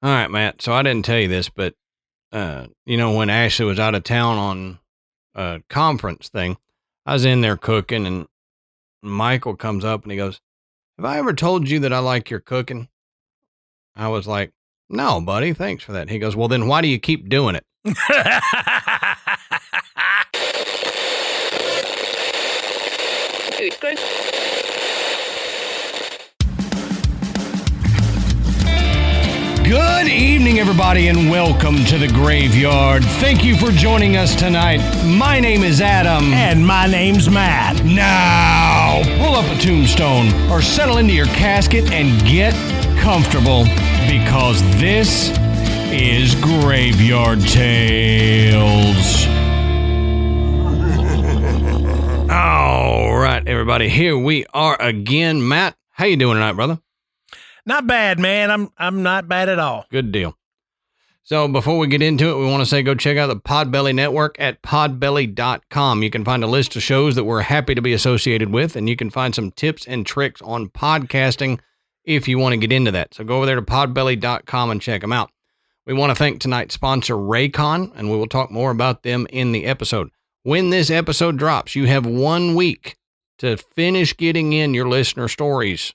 All right, Matt. So I didn't tell you this, but when Ashley was out of town on a conference thing, I was in there cooking, and Michael comes up and he goes, "Have I ever told you that I like your cooking?" I was like, "No, buddy. Thanks for that." He goes, "Well, then why do you keep doing it?" Good evening, everybody, and welcome to the Graveyard. Thank you for joining us tonight. My name is Adam. And my name's Matt. Now, pull up a tombstone or settle into your casket and get comfortable, because this is Graveyard Tales. All right, everybody, here we are again. Matt, how you doing tonight, brother? Not bad, man. I'm not bad at all. Good deal. So before we get into it, we want to say go check out the Podbelly Network at podbelly.com. You can find a list of shows that we're happy to be associated with, and you can find some tips and tricks on podcasting if you want to get into that. So go over there to podbelly.com and check them out. We want to thank tonight's sponsor, Raycon, and we will talk more about them in the episode. When this episode drops, you have 1 week to finish getting in your listener stories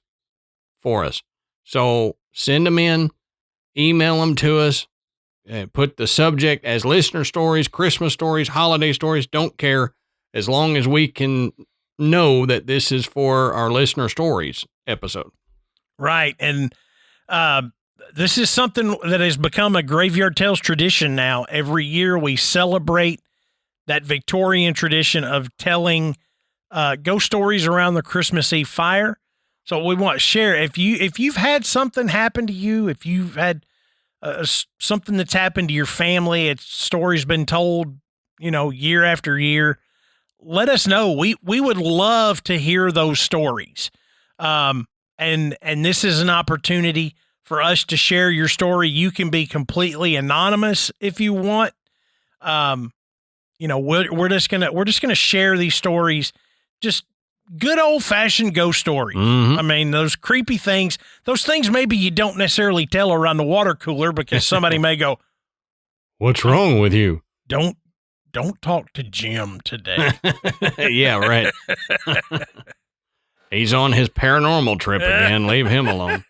for us. So send them in, email them to us, put the subject as listener stories, Christmas stories, holiday stories, don't care, as long as we can know that this is for our listener stories episode. Right. And this is something that has become a Graveyard Tales tradition now. Every year we celebrate that Victorian tradition of telling ghost stories around the Christmas Eve fire. So we want to share. If you've had something happen to you, if you've had something that's happened to your family, story's been told, year after year, let us know. We would love to hear those stories. And this is an opportunity for us to share your story. You can be completely anonymous if you want. We're just gonna share these stories, just good old-fashioned ghost stories. Mm-hmm. I mean, those creepy things, those things maybe you don't necessarily tell around the water cooler because somebody may go, "What's wrong with you? Don't talk to Jim today." Yeah, right. He's on his paranormal trip again. Leave him alone.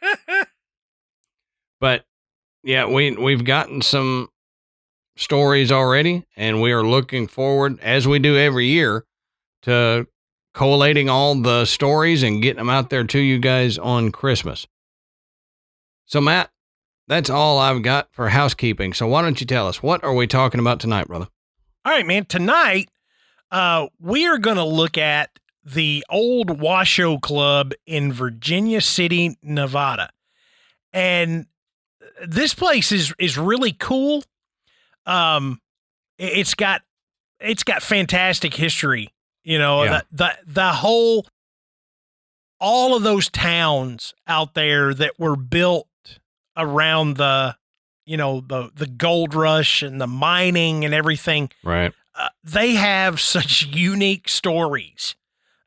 But, yeah, we've gotten some stories already, and we are looking forward, as we do every year, to collating all the stories and getting them out there to you guys on Christmas. So, Matt, that's all I've got for housekeeping. So why don't you tell us, what are we talking about tonight, brother? All right, man. Tonight, we are going to look at the old Washoe Club in Virginia City, Nevada. And this place is really cool. It's got fantastic history. Yeah. The whole, all of those towns out there that were built around the gold rush and the mining and everything. Right. They have such unique stories.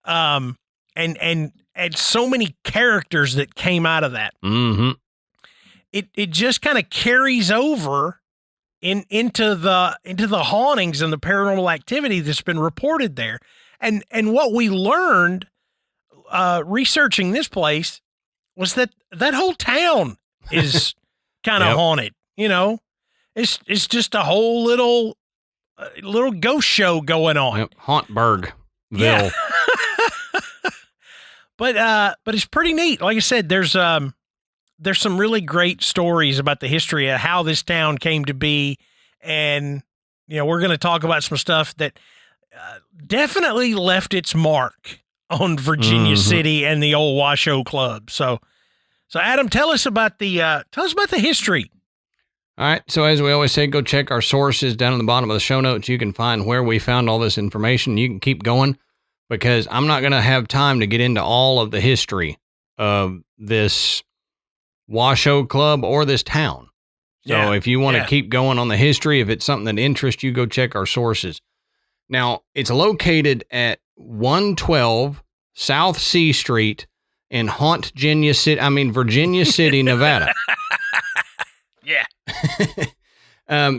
And so many characters that came out of that. Mm-hmm. It just kind of carries over into the hauntings and the paranormal activity that's been reported there. And what we learned researching this place was that whole town is kind of haunted. It's just a whole little ghost show going on. Yep. Hauntburgville. Yeah. But it's pretty neat. Like I said, there's some really great stories about the history of how this town came to be. And, we're going to talk about some stuff that definitely left its mark on Virginia City and the old Washoe Club. So Adam, tell us about the history. All right. So as we always say, go check our sources down at the bottom of the show notes. You can find where we found all this information. You can keep going, because I'm not going to have time to get into all of the history of this Washoe Club or this town. So if you want to keep going on the history, if it's something that interests you, go check our sources. Now, it's located at 112 South C Street in Virginia City, Nevada. Yeah.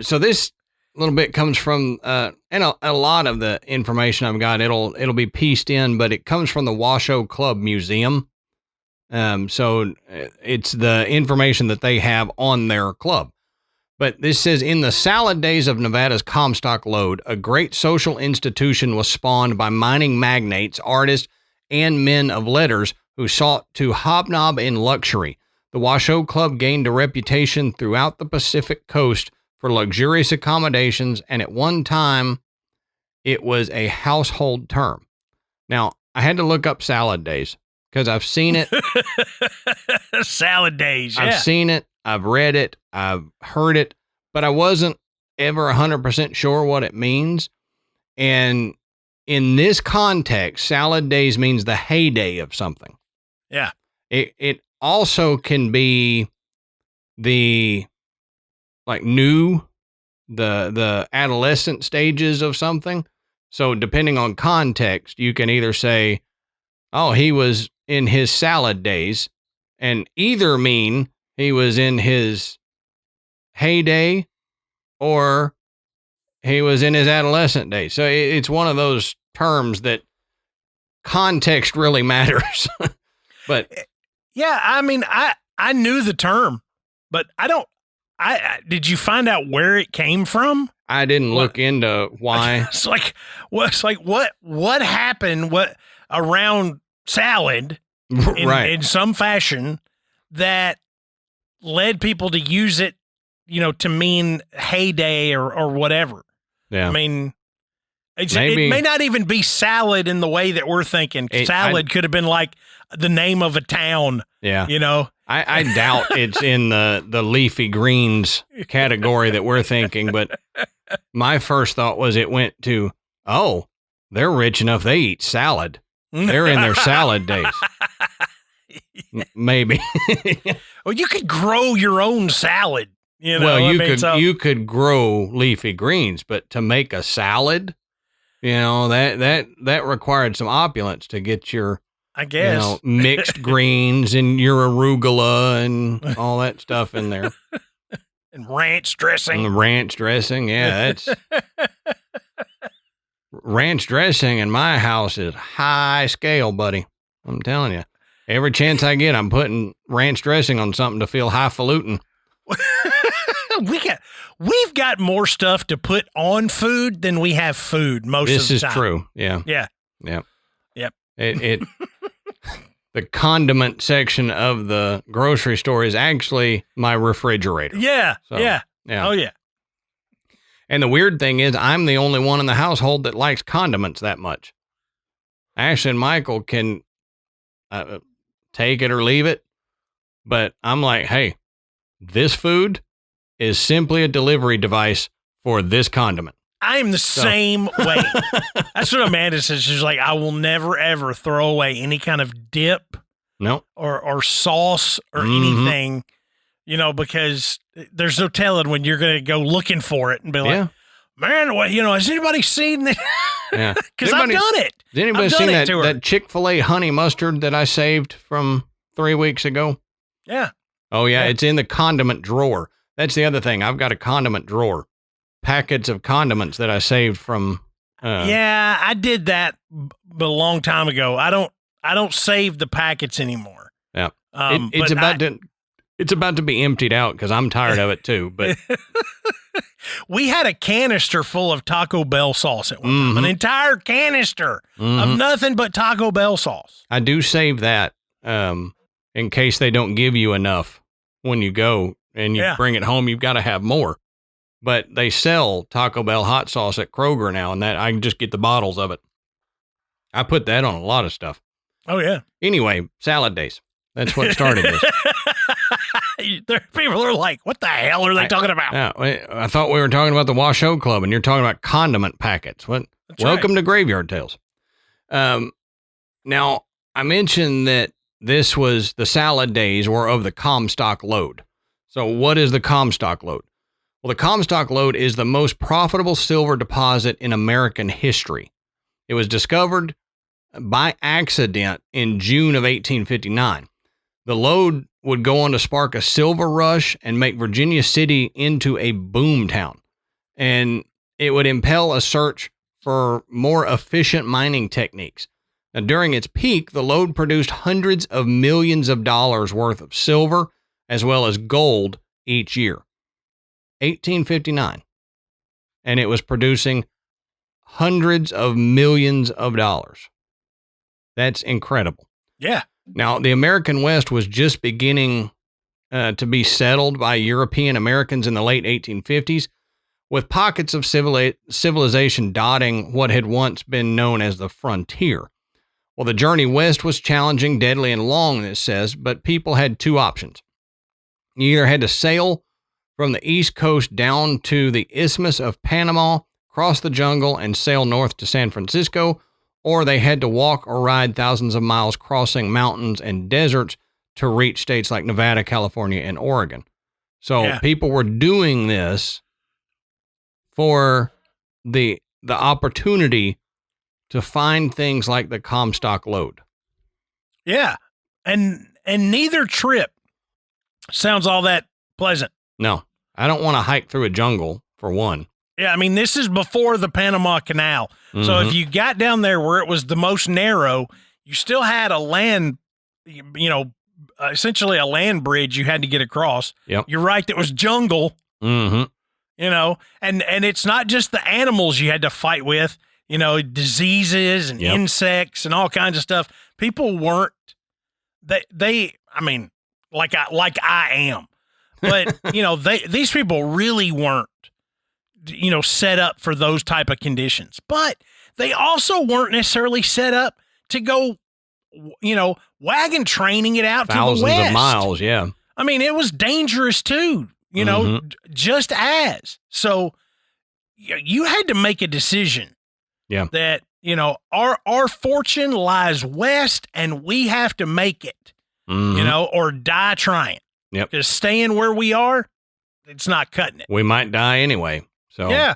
So this little bit comes from, and a lot of the information I've got, it'll be pieced in, but it comes from the Washoe Club Museum. So it's the information that they have on their club. But this says, in the salad days of Nevada's Comstock Lode, a great social institution was spawned by mining magnates, artists, and men of letters who sought to hobnob in luxury. The Washoe Club gained a reputation throughout the Pacific Coast for luxurious accommodations, and at one time, it was a household term. Now, I had to look up salad days because I've seen it. Salad days, yeah. I've seen it, I've read it, I've heard it, but I wasn't ever 100% sure what it means. And in this context, salad days means the heyday of something. Yeah. It also can be the the adolescent stages of something. So depending on context, you can either say, oh, he was in his salad days, and either mean he was in his heyday or he was in his adolescent days. So it's one of those terms that context really matters. But yeah, I mean, I knew the term, but did you find out where it came from? I didn't look into why. It's like what happened around salad in some fashion that led people to use it, to mean heyday or whatever. Yeah. I mean, it may not even be salad in the way that we're thinking. Salad could have been like the name of a town. Yeah. I doubt it's in the leafy greens category that we're thinking, but my first thought was it went to, oh, they're rich enough they eat salad. They're in their salad days. Maybe. Well, you could grow your own salad. You could grow leafy greens, but to make a salad, that required some opulence to get your, I guess, mixed greens and your arugula and all that stuff in there. And ranch dressing. And the ranch dressing, yeah, that's ranch dressing in my house is high scale, buddy. I'm telling you. Every chance I get, I'm putting ranch dressing on something to feel highfalutin. We've got more stuff to put on food than we have food most of the time. This is true. Yeah. Yeah. Yeah. Yep. It the condiment section of the grocery store is actually my refrigerator. Yeah. So, yeah. Oh, yeah. And the weird thing is I'm the only one in the household that likes condiments that much. Ashley and Michael can take it or leave it. But I'm like, hey, this food is simply a delivery device for this condiment. I'm the same way. That's what Amanda says. She's like, I will never, ever throw away any kind of dip or sauce or anything, because there's no telling when you're going to go looking for it and be like, man, what, has anybody seen this? Yeah. Because I've done it. Has anybody seen that Chick-fil-A honey mustard that I saved from 3 weeks ago? Yeah. Oh, yeah. It's in the condiment drawer. That's the other thing. I've got a condiment drawer. Packets of condiments that I saved from. Yeah, I did that a long time ago. I don't save the packets anymore. Yeah. It's about to be emptied out because I'm tired of it too. But we had a canister full of Taco Bell sauce at one time. An entire canister of nothing but Taco Bell sauce. I do save that in case they don't give you enough when you go and you bring it home. You've got to have more. But they sell Taco Bell hot sauce at Kroger now, and that I can just get the bottles of it. I put that on a lot of stuff. Oh, yeah. Anyway, salad days. That's what started this. People are like, what the hell are they talking about? Yeah, I thought we were talking about the Washoe Club, and you're talking about condiment packets. What? Welcome to Graveyard Tales. Now, I mentioned that this was the salad days were of the Comstock Lode. So what is the Comstock Lode? Well, the Comstock Lode is the most profitable silver deposit in American history. It was discovered by accident in June of 1859. The lode would go on to spark a silver rush and make Virginia City into a boom town. And it would impel a search for more efficient mining techniques. Now, during its peak, the lode produced hundreds of millions of dollars worth of silver as well as gold each year. 1859. And it was producing hundreds of millions of dollars. That's incredible. Yeah. Now, the American West was just beginning to be settled by European Americans in the late 1850s, with pockets of civilization dotting what had once been known as the frontier. Well, the journey west was challenging, deadly, and long, it says, but people had two options. You either had to sail from the East Coast down to the Isthmus of Panama, cross the jungle, and sail north to San Francisco, or they had to walk or ride thousands of miles crossing mountains and deserts to reach states like Nevada, California, and Oregon. So people were doing this for the opportunity to find things like the Comstock lode. Yeah. And neither trip sounds all that pleasant. No, I don't want to hike through a jungle, for one. Yeah, I mean, this is before the Panama Canal. Mm-hmm. So if you got down there where it was the most narrow, you still had a land, essentially a land bridge you had to get across. Yep. You're right, that was jungle. Mm-hmm. And it's not just the animals you had to fight with, diseases and insects and all kinds of stuff. People weren't, like I am. But, these people really weren't, set up for those type of conditions. But they also weren't necessarily set up to go, wagon training it out thousands to the west. Of miles, yeah. I mean, it was dangerous too, just as. So you had to make a decision. Yeah. That, our fortune lies west and we have to make it, or die trying. Yep. Because staying where we are, it's not cutting it. We might die anyway. So yeah.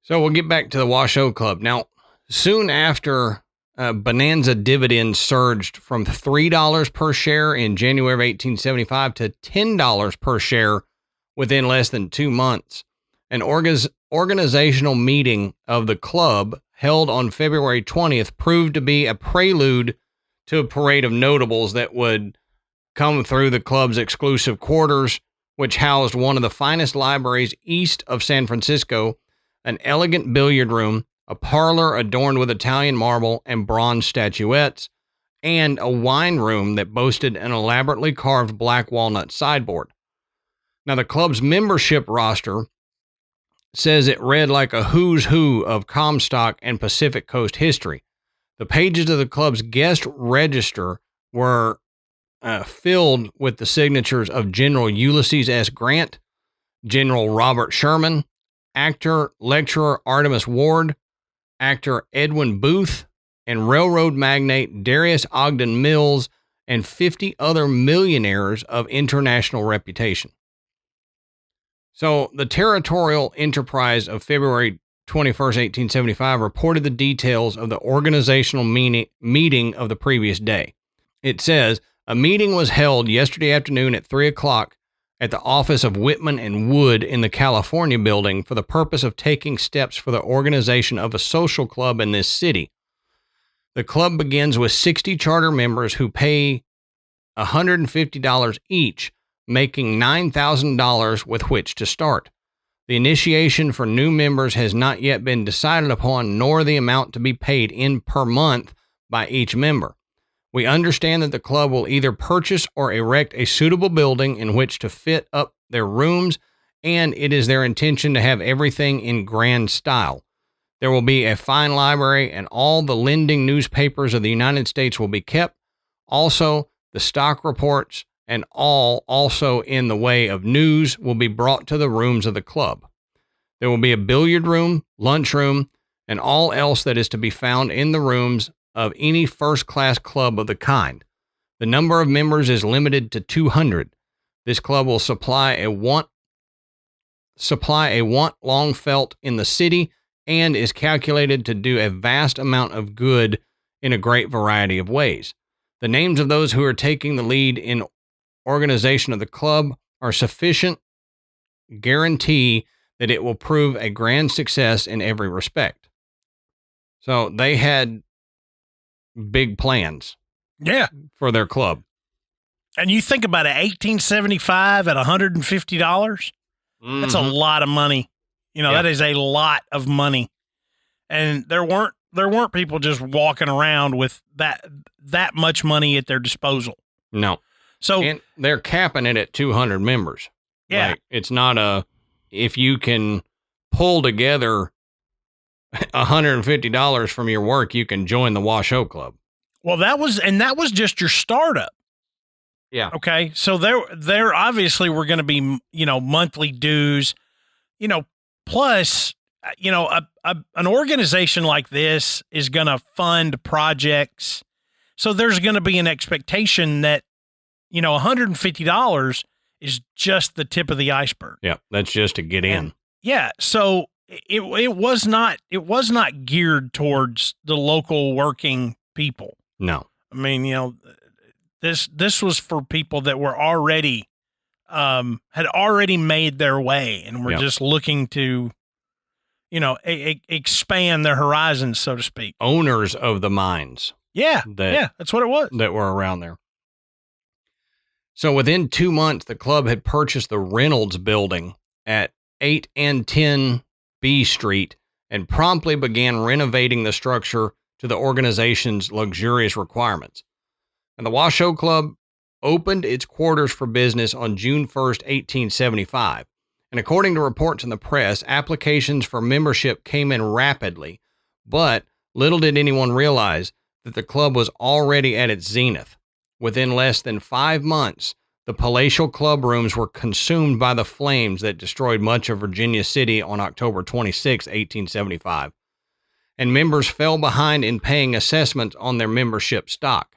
So we'll get back to the Washoe Club. Now, soon after Bonanza dividends surged from $3 per share in January of 1875 to $10 per share within less than 2 months, an organizational meeting of the club held on February 20th proved to be a prelude to a parade of notables that would come through the club's exclusive quarters, which housed one of the finest libraries east of San Francisco, an elegant billiard room, a parlor adorned with Italian marble and bronze statuettes, and a wine room that boasted an elaborately carved black walnut sideboard. Now, the club's membership roster says it read like a who's who of Comstock and Pacific Coast history. The pages of the club's guest register were filled with the signatures of General Ulysses S. Grant, General Robert Sherman, actor, lecturer Artemus Ward, actor Edwin Booth, and railroad magnate Darius Ogden Mills, and 50 other millionaires of international reputation. So the Territorial Enterprise of February 21st, 1875 reported the details of the organizational meeting of the previous day. It says, a meeting was held yesterday afternoon at 3 o'clock at the office of Whitman and Wood in the California building for the purpose of taking steps for the organization of a social club in this city. The club begins with 60 charter members who pay $150 each, making $9,000 with which to start. The initiation for new members has not yet been decided upon, nor the amount to be paid in per month by each member. We understand that the club will either purchase or erect a suitable building in which to fit up their rooms, and it is their intention to have everything in grand style. There will be a fine library, and all the lending newspapers of the United States will be kept. Also, the stock reports and all also in the way of news will be brought to the rooms of the club. There will be a billiard room, lunchroom, and all else that is to be found in the rooms of any first-class club of the kind. The number of members is limited to 200. This club will supply a want long felt in the city and is calculated to do a vast amount of good in a great variety of ways. The names of those who are taking the lead in organization of the club are sufficient guarantee that it will prove a grand success in every respect. So they had big plans Yeah. for their club. And you think about it, 1875 at $150, that's a lot of money. You know, Yeah. that is a lot of money. And there weren't people just walking around with that much money at their disposal. No. So And they're capping it at 200 members. yeah. Like, it's not if you can pull together $150 from your work, you can join the Washoe Club. Well, that was just your startup. Yeah. Okay. So there obviously were going to be, monthly dues, plus, an organization like this is going to fund projects. So there's going to be an expectation that, $150 is just the tip of the iceberg. Yeah. That's just to get in. And, yeah. So it was not geared towards the local working people. No. I mean, this was for people that were already had already made their way and were Yep. just looking to, expand their horizons, so to speak. Owners of the mines Yeah, that that's what it was. that were around there. So within 2 months, the club had purchased the Reynolds building at 8 and 10 B Street and promptly began renovating the structure to the organization's luxurious requirements. And the Washoe Club opened its quarters for business on June 1st, 1875. And according to reports in the press, applications for membership came in rapidly, but little did anyone realize that the club was already at its zenith. Within less than 5 months, the palatial club rooms were consumed by the flames that destroyed much of Virginia City on October 26, 1875. And members fell behind in paying assessments on their membership stock.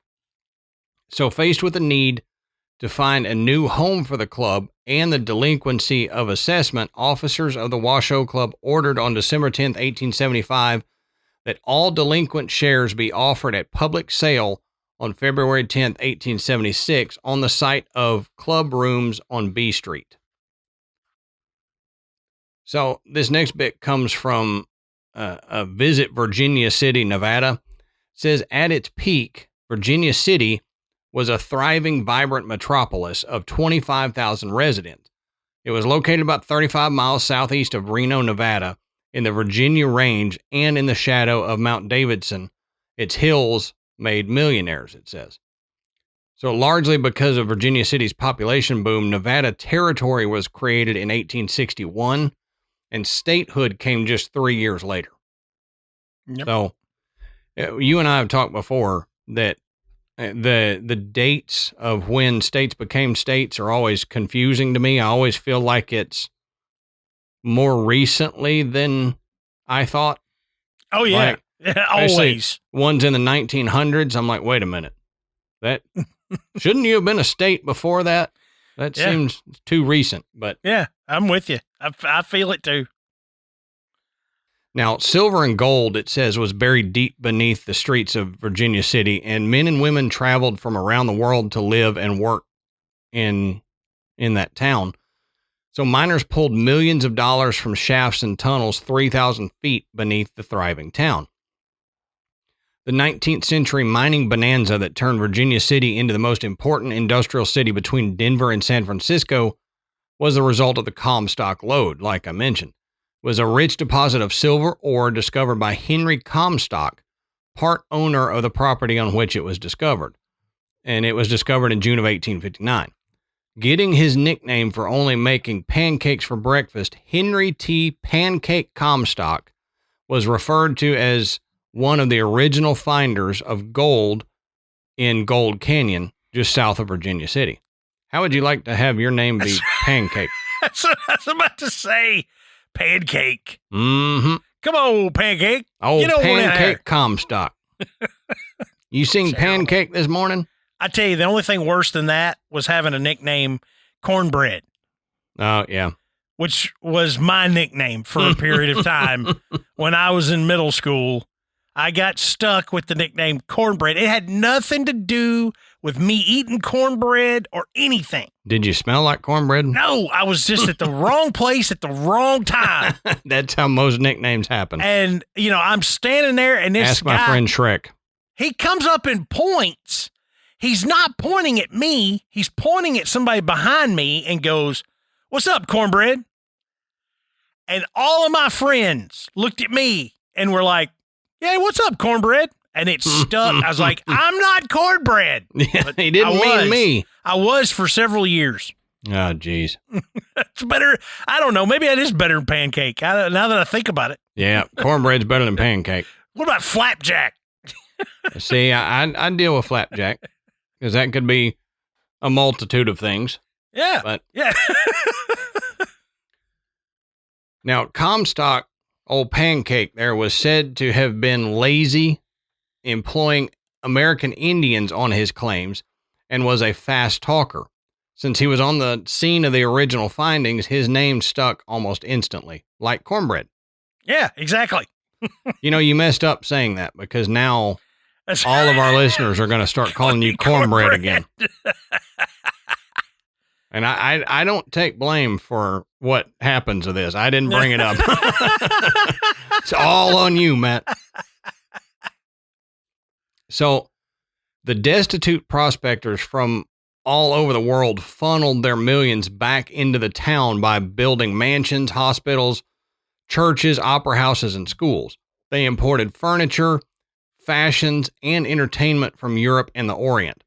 So faced with the need to find a new home for the club and the delinquency of assessment, officers of the Washoe Club ordered on December 10, 1875, that all delinquent shares be offered at public sale on February 10, 1876, on the site of club rooms on B Street. So this next bit comes from a Visit Virginia City, Nevada. It says, at its peak, Virginia City was a thriving, vibrant metropolis of 25,000 residents. It was located about 35 miles southeast of Reno, Nevada, in the Virginia Range and in the shadow of Mount Davidson. Its hills made millionaires, it says. So largely because of Virginia City's population boom, Nevada Territory was created in 1861, and statehood came just 3 years later. Yep. So you and I have talked before that the dates of when states became states are always confusing to me. I always feel like it's more recently than I thought. Oh, yeah. Like, always. Ones in the 1900s, I'm like, wait a minute. That shouldn't you have been a state before that? That seems too recent, but yeah, I'm with you. I feel it too. Now, silver and gold, it says, was buried deep beneath the streets of Virginia City, and men and women traveled from around the world to live and work in that town. So miners pulled millions of dollars from shafts and tunnels 3,000 feet beneath the thriving town. The 19th century mining bonanza that turned Virginia City into the most important industrial city between Denver and San Francisco was the result of the Comstock lode, like I mentioned. It was a rich deposit of silver ore discovered by Henry Comstock, part owner of the property on which it was discovered. And it was discovered in June of 1859. Getting his nickname for only making pancakes for breakfast, Henry T. Pancake Comstock was referred to as one of the original finders of gold in Gold Canyon, just south of Virginia City. How would you like to have your name be Pancake? That's what I was about to say. Pancake. Mm-hmm. Come on, Pancake. Oh, Get over Pancake there. Comstock. You seen Pancake this morning? I tell you, the only thing worse than that was having a nickname, Cornbread, Oh, yeah. which was my nickname for a period of time when I was in middle school. I got stuck with the nickname Cornbread. It had nothing to do with me eating cornbread or anything. Did you smell like cornbread? No, I was just at the wrong place at the wrong time. That's how most nicknames happen. And, I'm standing there and this Ask my guy, friend Shrek. he comes up and points. He's not pointing at me. He's pointing at somebody behind me and goes, "What's up, cornbread?" And all of my friends looked at me and were like, "Yeah, what's up, cornbread?" And it stuck. I was like, "I'm not cornbread." Yeah, he didn't mean me. I was for several years. Oh, geez. It's better. I don't know. Maybe it is better than pancake. Now that I think about it. Yeah, cornbread's better than pancake. What about flapjack? See, I deal with flapjack because that could be a multitude of things. Yeah. But yeah. now, Comstock, old pancake there, was said to have been lazy, employing American Indians on his claims, and was a fast talker. Since he was on the scene of the original findings, his name stuck almost instantly, like cornbread. Yeah, exactly. You messed up saying that because now all of our listeners are going to start calling you cornbread again. And I don't take blame for what happens to this. I didn't bring it up. It's all on you, Matt. So the destitute prospectors from all over the world funneled their millions back into the town by building mansions, hospitals, churches, opera houses, and schools. They imported furniture, fashions, and entertainment from Europe and the Orient.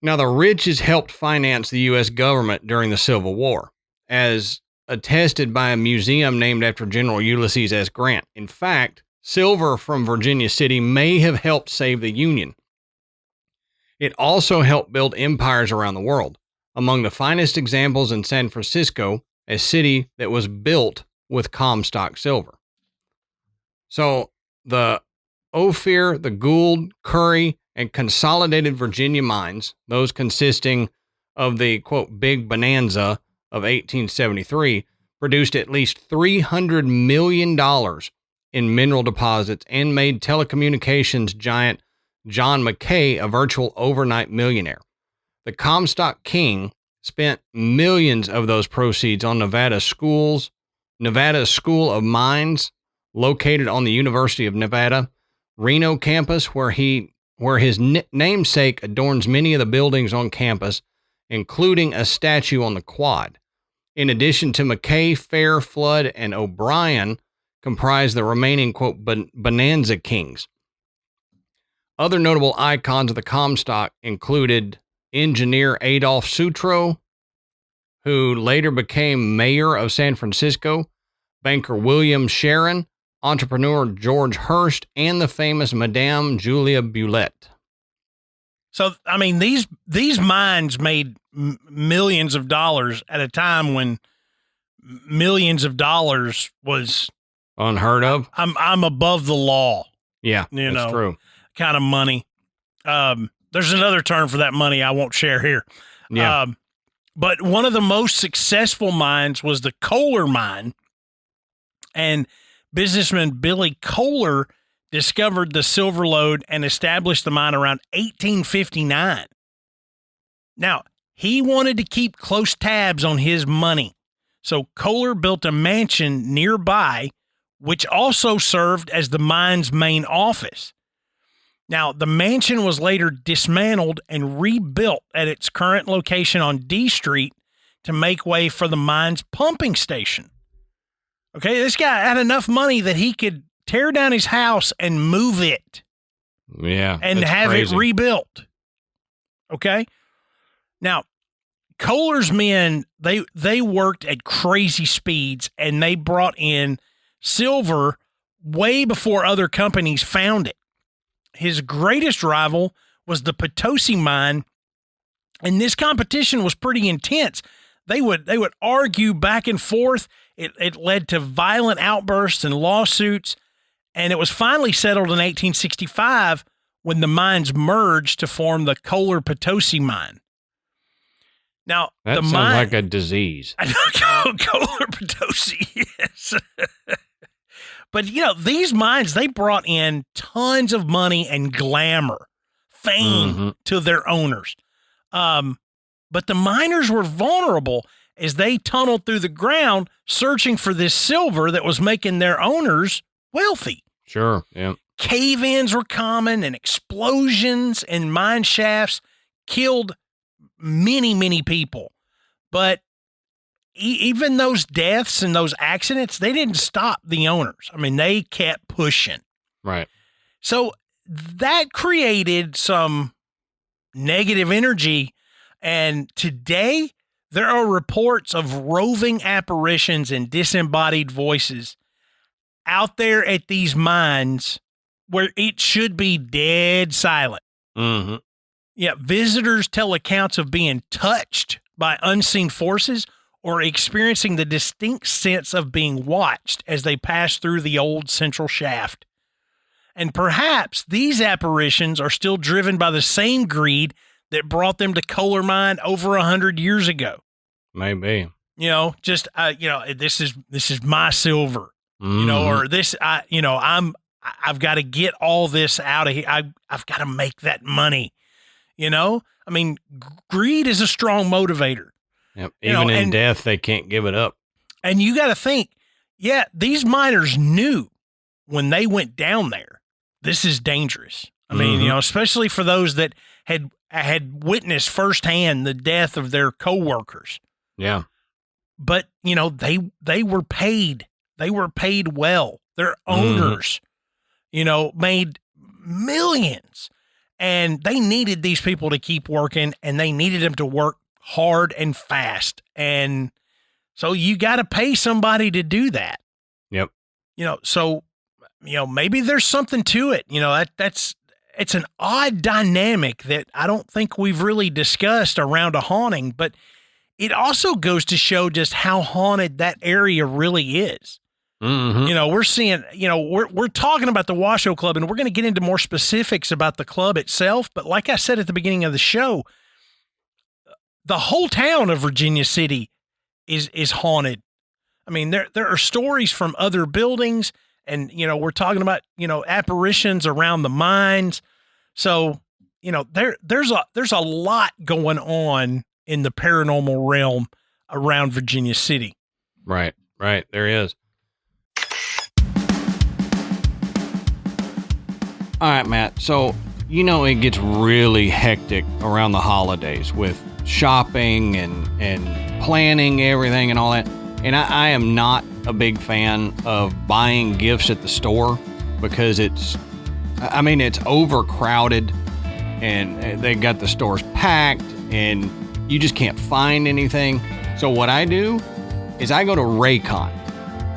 Now, the riches helped finance the U.S. government during the Civil War, as attested by a museum named after General Ulysses S. Grant. In fact, silver from Virginia City may have helped save the Union. It also helped build empires around the world. Among the finest examples in San Francisco, a city that was built with Comstock silver. So the Ophir, the Gould, Curry, and Consolidated Virginia mines, those consisting of the, quote, Big Bonanza of 1873, produced at least $300 million in mineral deposits and made telecommunications giant John Mackay a virtual overnight millionaire. The Comstock King spent millions of those proceeds on Nevada's School of Mines, located on the University of Nevada, Reno campus, where his namesake adorns many of the buildings on campus, including a statue on the quad. In addition to Mackay, Fair, Flood, and O'Brien comprise the remaining, quote, Bonanza Kings. Other notable icons of the Comstock included engineer Adolph Sutro, who later became mayor of San Francisco, banker William Sharon, entrepreneur George Hearst, and the famous Madame Julia Bulette. So, I mean, these mines made millions of dollars at a time when millions of dollars was unheard of. I'm above the law. Yeah, that's true. Kind of money. There's another term for that money I won't share here. Yeah. But one of the most successful mines was the Kohler mine, and businessman Billy Kohler discovered the silver lode and established the mine around 1859. Now, he wanted to keep close tabs on his money, so Kohler built a mansion nearby, which also served as the mine's main office. Now, the mansion was later dismantled and rebuilt at its current location on D Street to make way for the mine's pumping station. Okay, this guy had enough money that he could tear down his house and move it. Yeah. And have it rebuilt. Okay? Now, Kohler's men, they worked at crazy speeds, and they brought in silver way before other companies found it. His greatest rival was the Potosi mine, and this competition was pretty intense. They would argue back and forth. It led to violent outbursts and lawsuits, and it was finally settled in 1865 when the mines merged to form the Kohler-Potosi mine. Now, that sounds like a disease. Kohler-Potosi, yes. But, these mines, they brought in tons of money and glamour, fame to their owners. But the miners were vulnerable as they tunneled through the ground searching for this silver that was making their owners wealthy. Sure, yeah. Cave-ins were common, and explosions in mine shafts killed many, many people. But even those deaths and those accidents, they didn't stop the owners. I mean, they kept pushing. Right. So that created some negative energy. And today, there are reports of roving apparitions and disembodied voices out there at these mines where it should be dead silent. Mm-hmm. Yeah, visitors tell accounts of being touched by unseen forces or experiencing the distinct sense of being watched as they pass through the old central shaft. And perhaps these apparitions are still driven by the same greed that brought them to Kohler Mine over 100 years ago. Maybe. This is my silver. Or this, I've got to get all this out of here. I've got to make that money. I mean, greed is a strong motivator. Yep. Even in death, they can't give it up. And you got to think, these miners knew when they went down there, this is dangerous. I mean, especially for those that had witnessed firsthand the death of their coworkers. Yeah. But, they were paid. They were paid well. Their owners, made millions. And they needed these people to keep working, and they needed them to work hard and fast. And so you got to pay somebody to do that. Yep. Maybe there's something to it. It's an odd dynamic that I don't think we've really discussed around a haunting, but it also goes to show just how haunted that area really is. Mm-hmm. We're seeing, we're talking about the Washoe Club, and we're going to get into more specifics about the club itself. But like I said at the beginning of the show, the whole town of Virginia City is haunted. I mean, there are stories from other buildings, and, we're talking about, apparitions around the mines. So, there's a lot going on in the paranormal realm around Virginia City. Right. There is. All right, Matt. So, it gets really hectic around the holidays with shopping and planning everything and all that. And I am not a big fan of buying gifts at the store because it's overcrowded and they got the stores packed and you just can't find anything. So what I do is I go to Raycon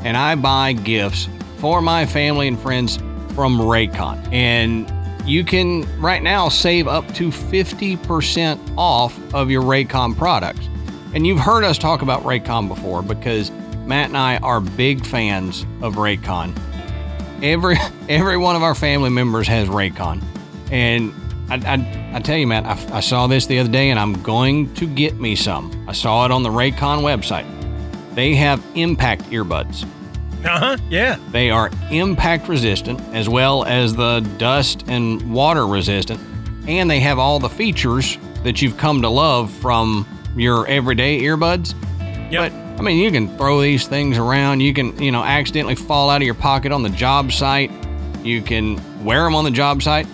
and I buy gifts for my family and friends from Raycon. And you can right now save up to 50% off of your Raycon products. And you've heard us talk about Raycon before because Matt and I are big fans of Raycon. Every one of our family members has Raycon. And I tell you, Matt, I saw this the other day and I'm going to get me some. I saw it on the Raycon website. They have impact earbuds. Yeah. They are impact resistant as well as the dust and water resistant. And they have all the features that you've come to love from your everyday earbuds. Yep. But, you can throw these things around. You can, accidentally fall out of your pocket on the job site. You can wear them on the job site.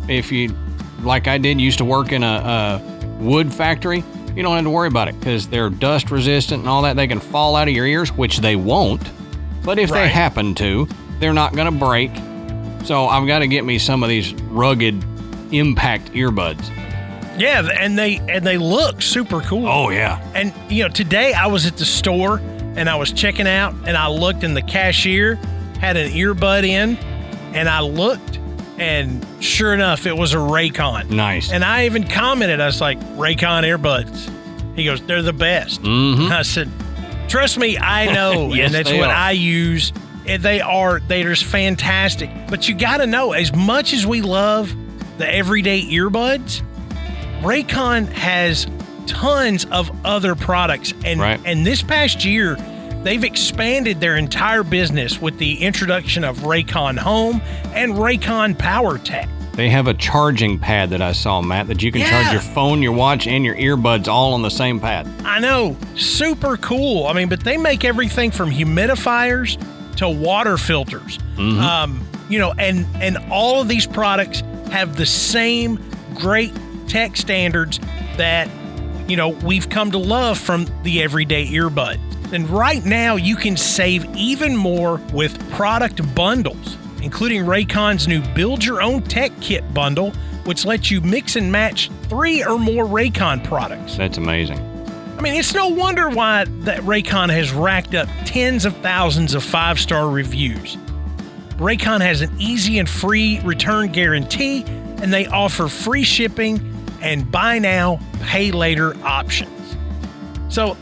If you, like I did, used to work in a wood factory, you don't have to worry about it because they're dust resistant and all that. They can fall out of your ears, which they won't. But if they happen to, they're not going to break. So I've got to get me some of these rugged impact earbuds. Yeah, and they look super cool. Oh, yeah. And, today I was at the store and I was checking out and I looked and the cashier had an earbud in and I looked and sure enough, it was a Raycon. Nice. And I even commented, I was like, Raycon earbuds. He goes, they're the best. Mm-hmm. I said, trust me, I know. Yes, and that's what I use. And they're just fantastic. But you got to know, as much as we love the everyday earbuds, Raycon has tons of other products. And this past year, they've expanded their entire business with the introduction of Raycon Home and Raycon PowerTech. They have a charging pad that I saw, Matt, that you can charge your phone, your watch, and your earbuds all on the same pad. I know. Super cool. I mean, but they make everything from humidifiers to water filters. You know, and all of these products have the same great tech standards that, you know, we've come to love from the everyday earbud. And right now you can save even more with product bundles, including Raycon's new Build Your Own Tech Kit bundle, which lets you mix and match 3 or more Raycon products. That's amazing. I mean, it's no wonder why that Raycon has racked up tens of thousands of 5-star reviews. Raycon has an easy and free return guarantee, and they offer free shipping and buy now, pay later options. So,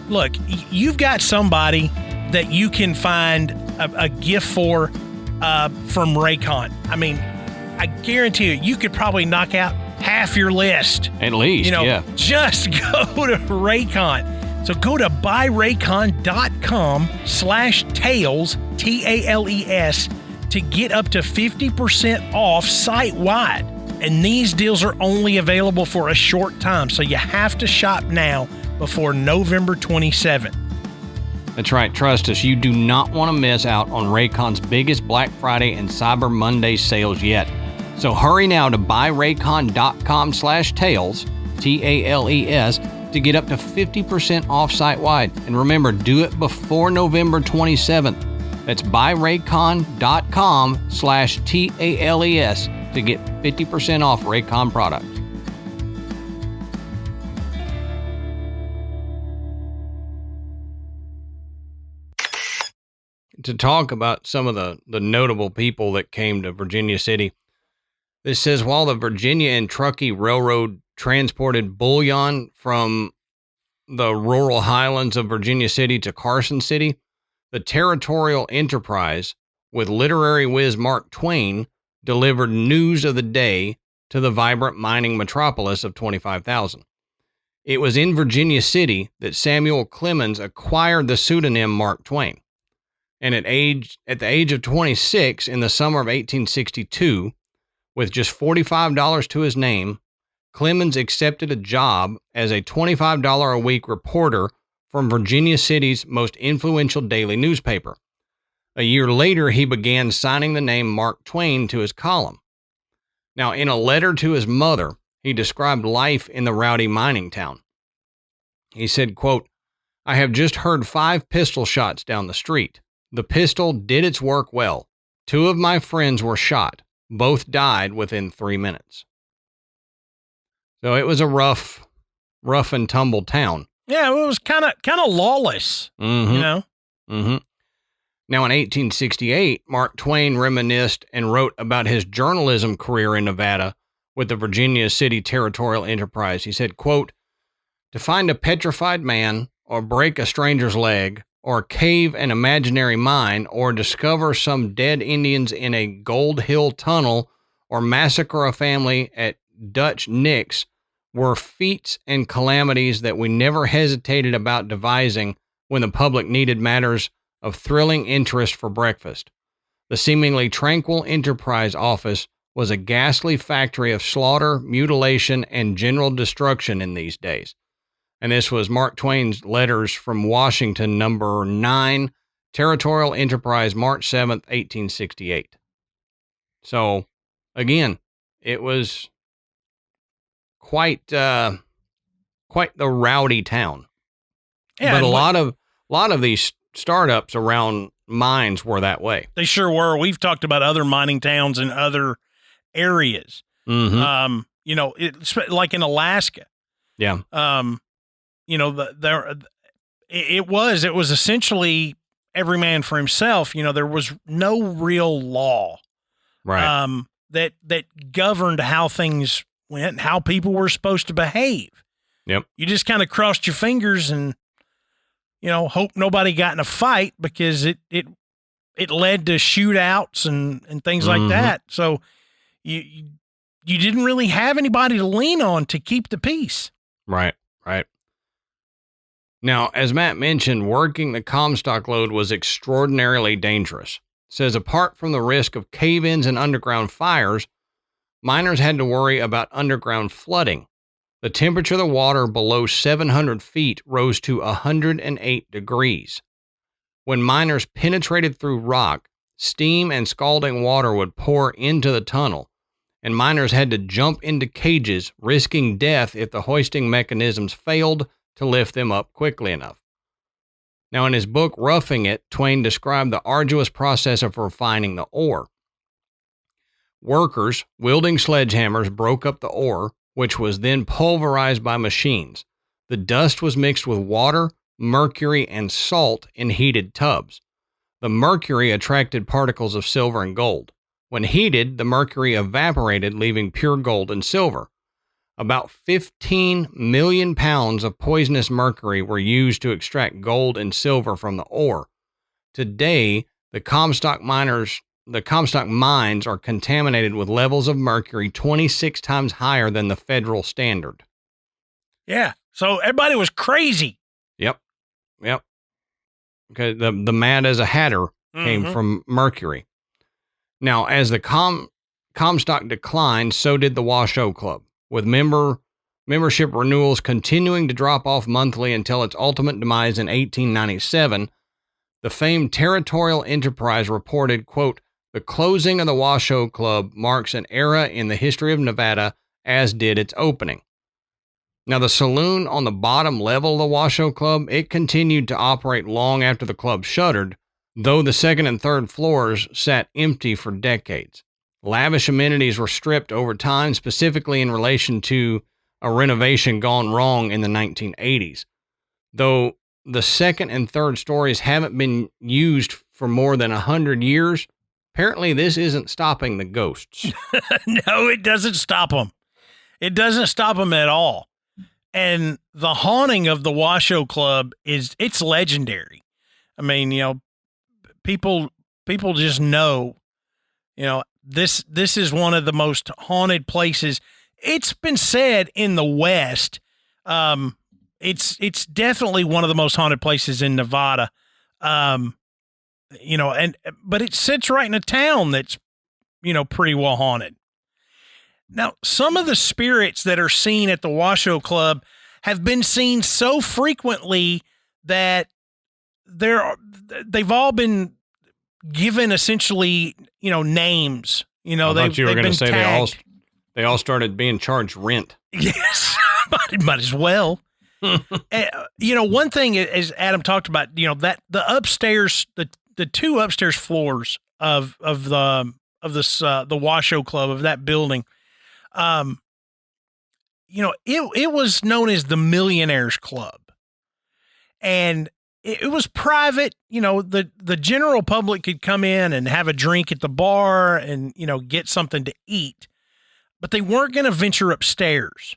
look, you've got somebody that you can find a gift for from Raycon. I mean, I guarantee you could probably knock out half your list. At least, Just go to Raycon. So go to buyraycon.com/tails, TALES, to get up to 50% off site-wide. And these deals are only available for a short time, so you have to shop now before November 27th. That's right. Trust us, you do not want to miss out on Raycon's biggest Black Friday and Cyber Monday sales yet. So hurry now to buyraycon.com/tails, TALES, to get up to 50% off site-wide. And remember, do it before November 27th. That's buyraycon.com/TALES to get 50% off Raycon products. To talk about some of the notable people that came to Virginia City, this says, while the Virginia and Truckee Railroad transported bullion from the rural highlands of Virginia City to Carson City, the Territorial Enterprise, with literary whiz Mark Twain, delivered news of the day to the vibrant mining metropolis of 25,000. It was in Virginia City that Samuel Clemens acquired the pseudonym Mark Twain. And at the age of 26, in the summer of 1862, with just $45 to his name, Clemens accepted a job as a $25 a week reporter from Virginia City's most influential daily newspaper. A year later, he began signing the name Mark Twain to his column. Now, in a letter to his mother, he described life in the rowdy mining town. He said, quote, "I have just heard 5 pistol shots down the street. The pistol did its work well. 2 of my friends were shot. Both died within 3 minutes." So it was a rough and tumble town. Yeah, it was kind of lawless, you know? Mm-hmm. Now, in 1868, Mark Twain reminisced and wrote about his journalism career in Nevada with the Virginia City Territorial Enterprise. He said, quote, "To find a petrified man, or break a stranger's leg, or cave an imaginary mine, or discover some dead Indians in a Gold Hill tunnel, or massacre a family at Dutch Nick's, were feats and calamities that we never hesitated about devising when the public needed matters of thrilling interest for breakfast. The seemingly tranquil Enterprise office was a ghastly factory of slaughter, mutilation, and general destruction in these days." And this was Mark Twain's letters from Washington, number 9, Territorial Enterprise, March 7th, 1868. So, again, it was quite the rowdy town. Yeah, but a lot of these startups around mines were that way. They sure were. We've talked about other mining towns in other areas. Mm-hmm. You know, it's like in Alaska. Yeah. You know, it was essentially every man for himself. You know, there was no real law, right? That governed how things went, how people were supposed to behave. Yep. You just kind of crossed your fingers and, you know, hope nobody got in a fight, because it led to shootouts and things like that. So you didn't really have anybody to lean on to keep the peace. Right. Now, as Matt mentioned, working the Comstock lode was extraordinarily dangerous. Says apart from the risk of cave-ins and underground fires, miners had to worry about underground flooding. The temperature of the water below 700 feet rose to 108 degrees. When miners penetrated through rock, steam and scalding water would pour into the tunnel, and miners had to jump into cages, risking death if the hoisting mechanisms failed to lift them up quickly enough. Now, in his book Roughing It, Twain described the arduous process of refining the ore. Workers wielding sledgehammers broke up the ore, which was then pulverized by machines. The dust was mixed with water, mercury, and salt in heated tubs. The mercury attracted particles of silver and gold. When heated, the mercury evaporated, leaving pure gold and silver. About 15 million pounds of poisonous mercury were used to extract gold and silver from the ore. Today, the Comstock mines are contaminated with levels of mercury 26 times higher than the federal standard. Yeah. So everybody was crazy. Yep. Okay. The Mad as a Hatter came from mercury. Now, as the Comstock declined, so did the Washoe Club, with membership renewals continuing to drop off monthly until its ultimate demise in 1897. The famed Territorial Enterprise reported, quote, "The closing of the Washoe Club marks an era in the history of Nevada, as did its opening." Now, the saloon on the bottom level of the Washoe Club, it continued to operate long after the club shuttered, though the second and third floors sat empty for decades. Lavish amenities were stripped over time, specifically in relation to a renovation gone wrong in the 1980s. Though the second and third stories haven't been used for more than 100 years, apparently this isn't stopping the ghosts. No, it doesn't stop them. It doesn't stop them at all. And the haunting of the Washoe Club it's legendary. I mean, people just know, this is one of the most haunted places. It's been said in the West. It's definitely one of the most haunted places in Nevada. But it sits right in a town that's, pretty well haunted. Now, some of the spirits that are seen at the Washoe Club have been seen so frequently that they've all been given essentially, names. I thought you were going to say they all started being charged rent. Yes, might as well. One thing is Adam talked about, that the upstairs, the two upstairs floors of the Washoe Club, of that building. It was known as the Millionaires Club, and it was private. The general public could come in and have a drink at the bar and, get something to eat, but they weren't going to venture upstairs.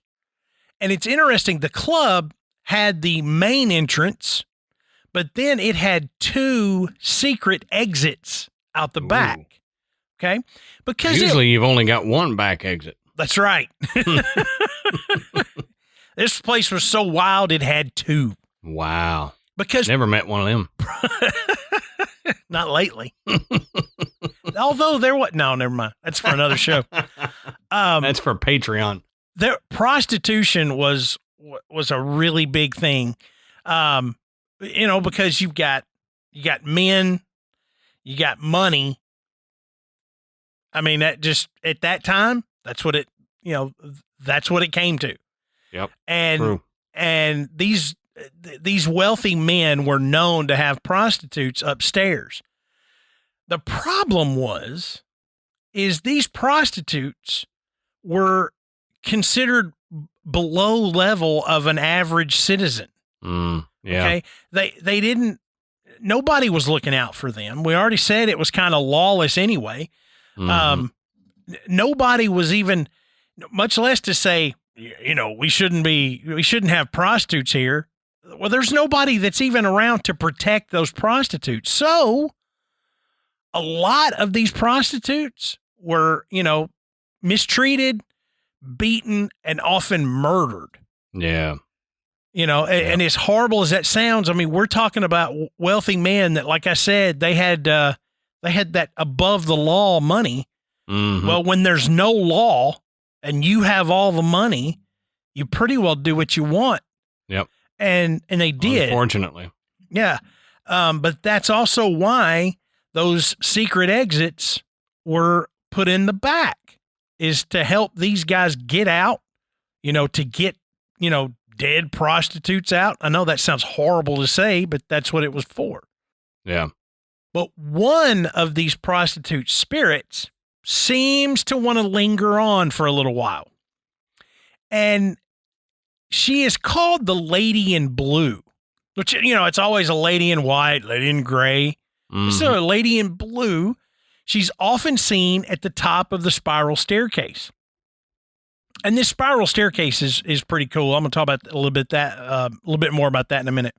And it's interesting. The club had the main entrance, but then it had two secret exits out the back. Okay. Because usually you've only got one back exit. That's right. This place was so wild, it had two. Wow. Because never met one of them. Not lately. Although never mind. That's for another show. That's for Patreon. Prostitution was a really big thing. Because you got men, you got money. I mean, that just at that time, that's what it came to. Yep. And these wealthy men were known to have prostitutes upstairs. The problem is these prostitutes were considered below level of an average citizen. Yeah. Okay. Nobody was looking out for them. We already said it was kind of lawless anyway. Mm-hmm. Nobody was even, much less to say, we shouldn't have prostitutes here. Well, there's nobody that's even around to protect those prostitutes. So a lot of these prostitutes were, mistreated, beaten, and often murdered. Yeah. And as horrible as that sounds, I mean, we're talking about wealthy men that, like I said, they had that above the law money. Mm-hmm. Well, when there's no law and you have all the money, you pretty well do what you want. Yep. And they did. Unfortunately. Yeah. But that's also why those secret exits were put in the back, is to help these guys get out, to get, dead prostitutes out. I know that sounds horrible to say, but that's what it was for. Yeah. But one of these prostitute spirits seems to want to linger on for a little while. And she is called the Lady in Blue, which, it's always a lady in white, lady in gray. Mm-hmm. So a lady in blue, she's often seen at the top of the spiral staircase. And this spiral staircase is pretty cool. I'm going to talk about a little bit more about that in a minute.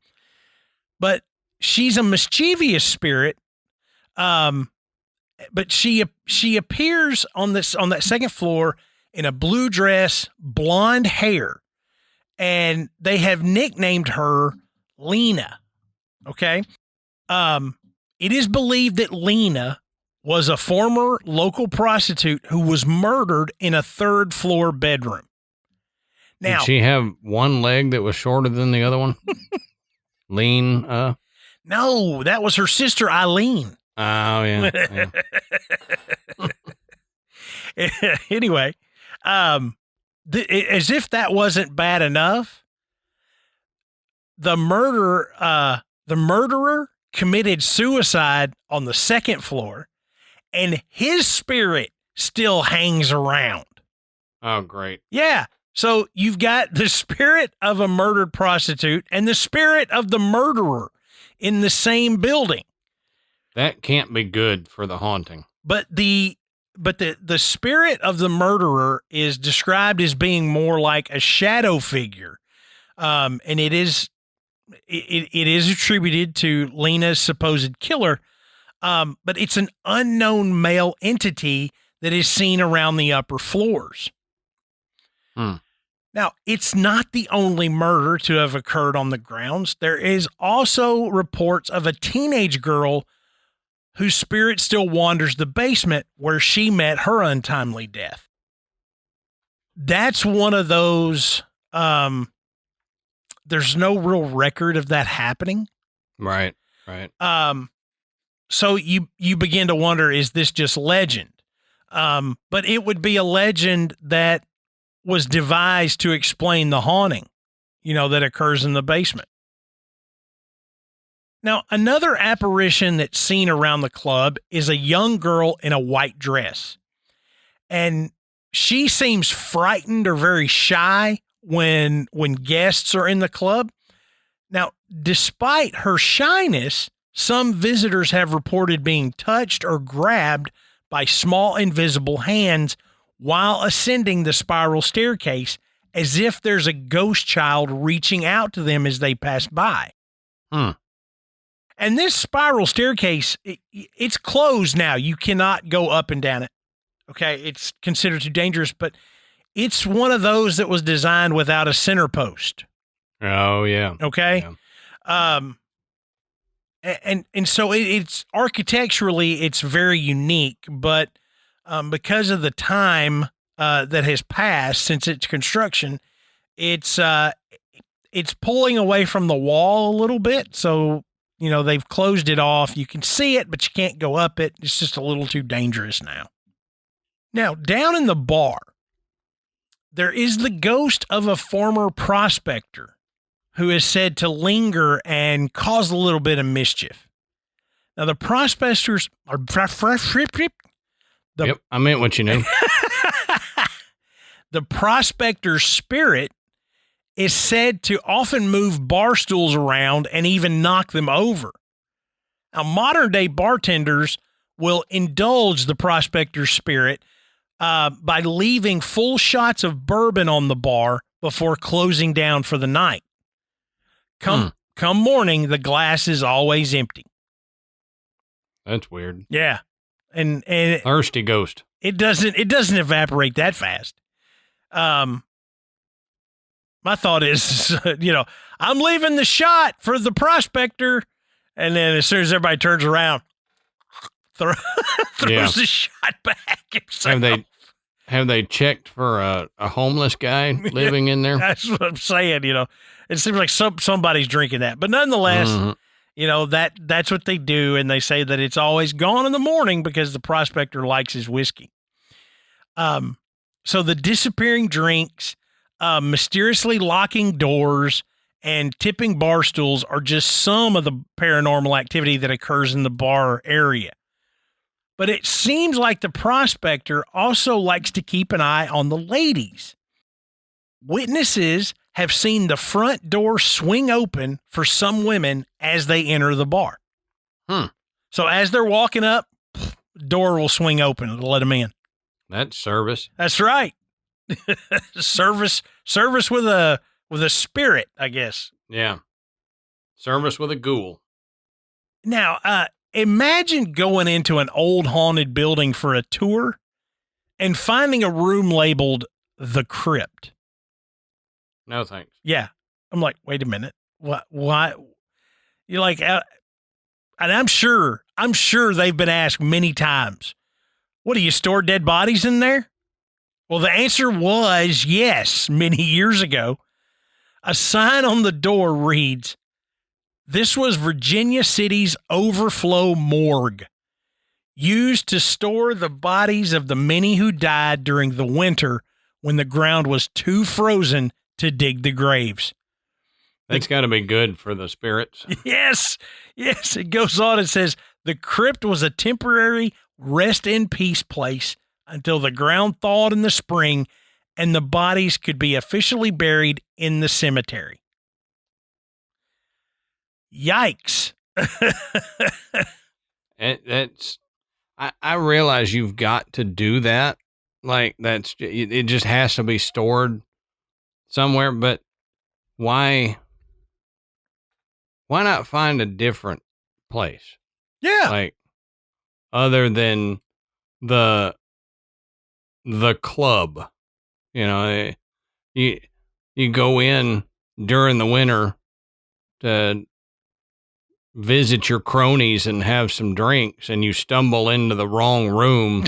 But she's a mischievous spirit. But she appears on that second floor in a blue dress, blonde hair, and they have nicknamed her Lena. Okay. It is believed that Lena was a former local prostitute who was murdered in a third floor bedroom. Now, did she have one leg that was shorter than the other one? Lean? No, that was her sister Eileen. Oh, yeah. Anyway, as if that wasn't bad enough, the murderer committed suicide on the second floor, and his spirit still hangs around. Oh, great. Yeah. So you've got the spirit of a murdered prostitute and the spirit of the murderer in the same building. That can't be good for the haunting. But the spirit of the murderer is described as being more like a shadow figure. And it is attributed to Lena's supposed killer. But it's an unknown male entity that is seen around the upper floors. Now, it's not the only murder to have occurred on the grounds. There is also reports of a teenage girl whose spirit still wanders the basement where she met her untimely death. That's one of those, there's no real record of that happening. Right. So you begin to wonder, is this just legend? But it would be a legend that was devised to explain the haunting, that occurs in the basement. Now, another apparition that's seen around the club is a young girl in a white dress. And she seems frightened or very shy when guests are in the club. Now, despite her shyness, some visitors have reported being touched or grabbed by small invisible hands while ascending the spiral staircase, as if there's a ghost child reaching out to them as they pass by. And this spiral staircase, it's closed now. You cannot go up and down it. Okay, it's considered too dangerous, but it's one of those that was designed without a center post. Oh, yeah. Okay. Yeah. And so it's architecturally, it's very unique, but because of the time that has passed since its construction, it's pulling away from the wall a little bit. So, they've closed it off. You can see it, but you can't go up it. It's just a little too dangerous now. Now, down in the bar, there is the ghost of a former prospector who is said to linger and cause a little bit of mischief. Now, the prospectors are... Yep, I meant what you knew. The prospector's spirit is said to often move bar stools around and even knock them over. Now, modern-day bartenders will indulge the prospector's spirit by leaving full shots of bourbon on the bar before closing down for the night. Come morning, the glass is always empty. That's weird. Yeah. And thirsty ghost. It doesn't evaporate that fast. My thought is, I'm leaving the shot for the prospector. And then as soon as everybody turns around, throws the shot back himself. Have they checked for a homeless guy living in there? That's what I'm saying. It seems like somebody's drinking that, but nonetheless, that's what they do. And they say that it's always gone in the morning because the prospector likes his whiskey. So the disappearing drinks, mysteriously locking doors, and tipping bar stools are just some of the paranormal activity that occurs in the bar area. But it seems like the prospector also likes to keep an eye on the ladies. Witnesses have seen the front door swing open for some women as they enter the bar. So as they're walking up, door will swing open to let them in. That's service. That's right. Service with a spirit, I guess. Yeah. Service with a ghoul. Now, imagine going into an old haunted building for a tour and finding a room labeled The Crypt. No thanks. Yeah. I'm like, wait a minute. What? Why? You're like, and I'm sure they've been asked many times, what, do you store dead bodies in there? Well, the answer was yes, many years ago. A sign on the door reads, "This was Virginia City's overflow morgue, used to store the bodies of the many who died during the winter when the ground was too frozen to dig the graves." That's got to be good for the spirits. Yes. It goes on and says, the crypt was a temporary rest in peace place until the ground thawed in the spring and the bodies could be officially buried in the cemetery. Yikes. I realize you've got to do that. Like it just has to be stored somewhere, but why not find a different place? Yeah. Like other than the club, you go in during the winter to visit your cronies and have some drinks, and you stumble into the wrong room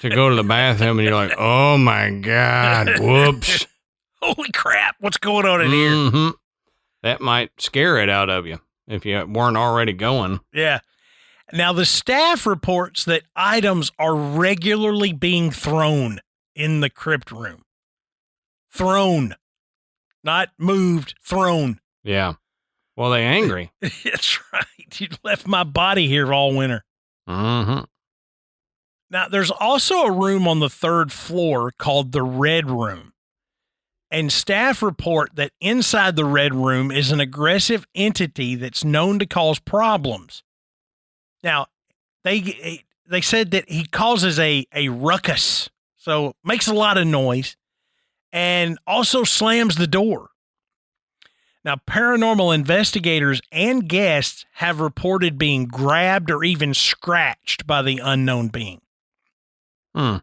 to go to the bathroom, and you're like, oh my God, whoops. Holy crap, what's going on in here? That might scare it out of you if you weren't already going. Yeah. Now, the staff reports that items are regularly being thrown in the crypt room. Thrown. Not moved, thrown. Yeah. Well, they angry. That's right. You left my body here all winter. Mm-hmm. Now, there's also a room on the third floor called the Red Room. And staff report that inside the Red Room is an aggressive entity that's known to cause problems. Now, they said that he causes a ruckus, so makes a lot of noise, and also slams the door. Now, paranormal investigators and guests have reported being grabbed or even scratched by the unknown being. Now,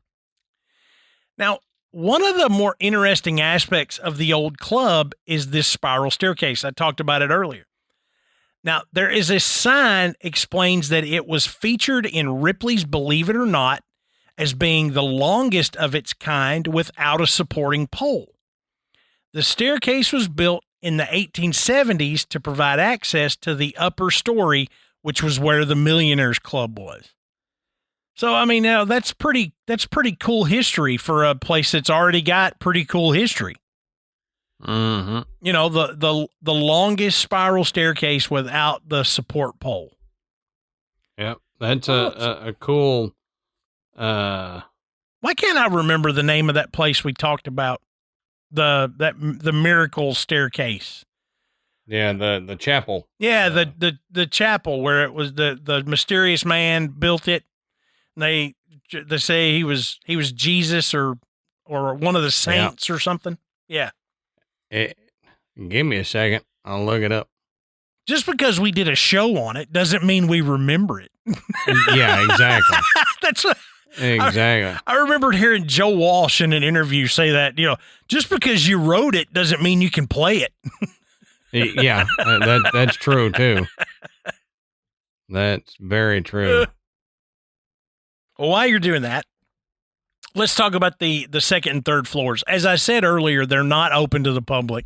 one of the more interesting aspects of the old club is this spiral staircase. I talked about it earlier. Now, there is a sign explains that it was featured in Ripley's Believe It or Not as being the longest of its kind without a supporting pole. The staircase was built in the 1870s to provide access to the upper story, which was where the Millionaires Club was. So, I mean, now that's pretty cool history for a place that's already got pretty cool history. Mm-hmm. You know, the longest spiral staircase without the support pole. Yep, that's a cool. Why can't I remember the name of that place we talked about? The miracle staircase. Yeah, the chapel. Yeah, the chapel where it was the mysterious man built it. They say he was Jesus or one of the saints or something. Yeah. Give me a second. I'll look it up. Just because we did a show on it doesn't mean we remember it. Yeah, exactly. Exactly. I remembered hearing Joe Walsh in an interview say that, just because you wrote it doesn't mean you can play it. Yeah, that's true too. That's very true. Well, while you're doing that, let's talk about the second and third floors. As I said earlier, they're not open to the public.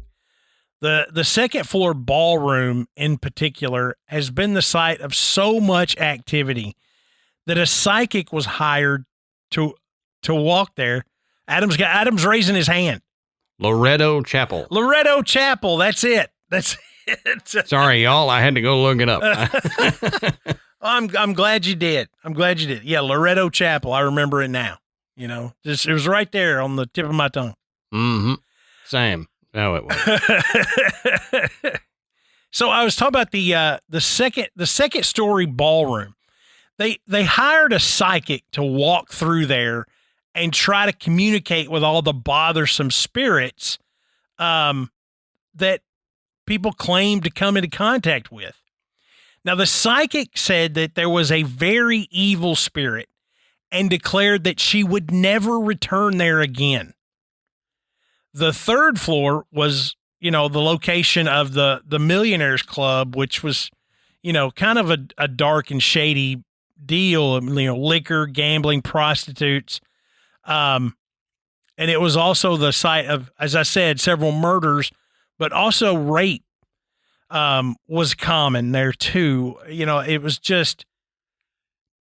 The second floor ballroom in particular has been the site of so much activity that a psychic was hired to walk there. Adam's raising his hand. Loretto Chapel. Loretto Chapel. That's it. That's it. Sorry, y'all. I had to go look it up. I'm glad you did. Yeah, Loretto Chapel. I remember it now. It was right there on the tip of my tongue. Mm-hmm. Same. No, it was. So I was talking about the second story ballroom. They hired a psychic to walk through there and try to communicate with all the bothersome spirits that people claim to come into contact with. Now, the psychic said that there was a very evil spirit and declared that she would never return there again. The third floor was, the location of the Millionaires Club, which was, kind of a dark and shady deal, liquor, gambling, prostitutes. And it was also the site of, as I said, several murders, but also rape was common there too. It was just,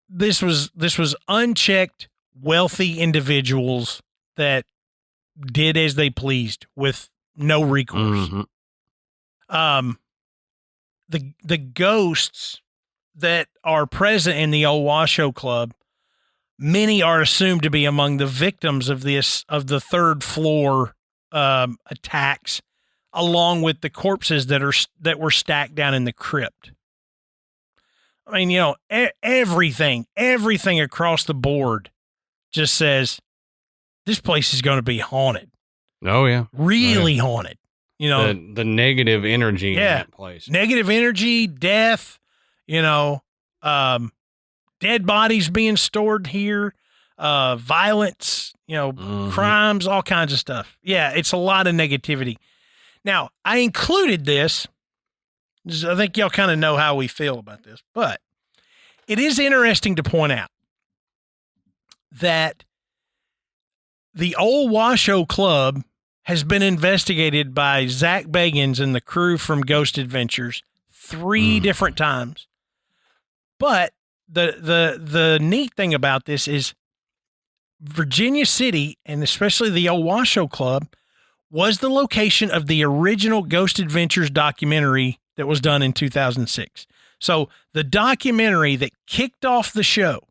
this was unchecked, wealthy individuals that did as they pleased with no recourse. Mm-hmm. The ghosts that are present in the old Washoe Club, many are assumed to be among the victims of the third floor attacks, along with the corpses that were stacked down in the crypt. I mean, everything across the board just says this place is going to be haunted. Oh yeah, really haunted. The negative energy in that place. Negative energy, death. Dead bodies being stored here, violence. Crimes, all kinds of stuff. Yeah, it's a lot of negativity. Now, I included this. I think y'all kind of know how we feel about this, but it is interesting to point out that the old Washoe Club has been investigated by Zach Bagans and the crew from Ghost Adventures 3 different times. But the neat thing about this is Virginia City, and especially the old Washoe Club, was the location of the original Ghost Adventures documentary that was done in 2006. So the documentary that kicked off the show,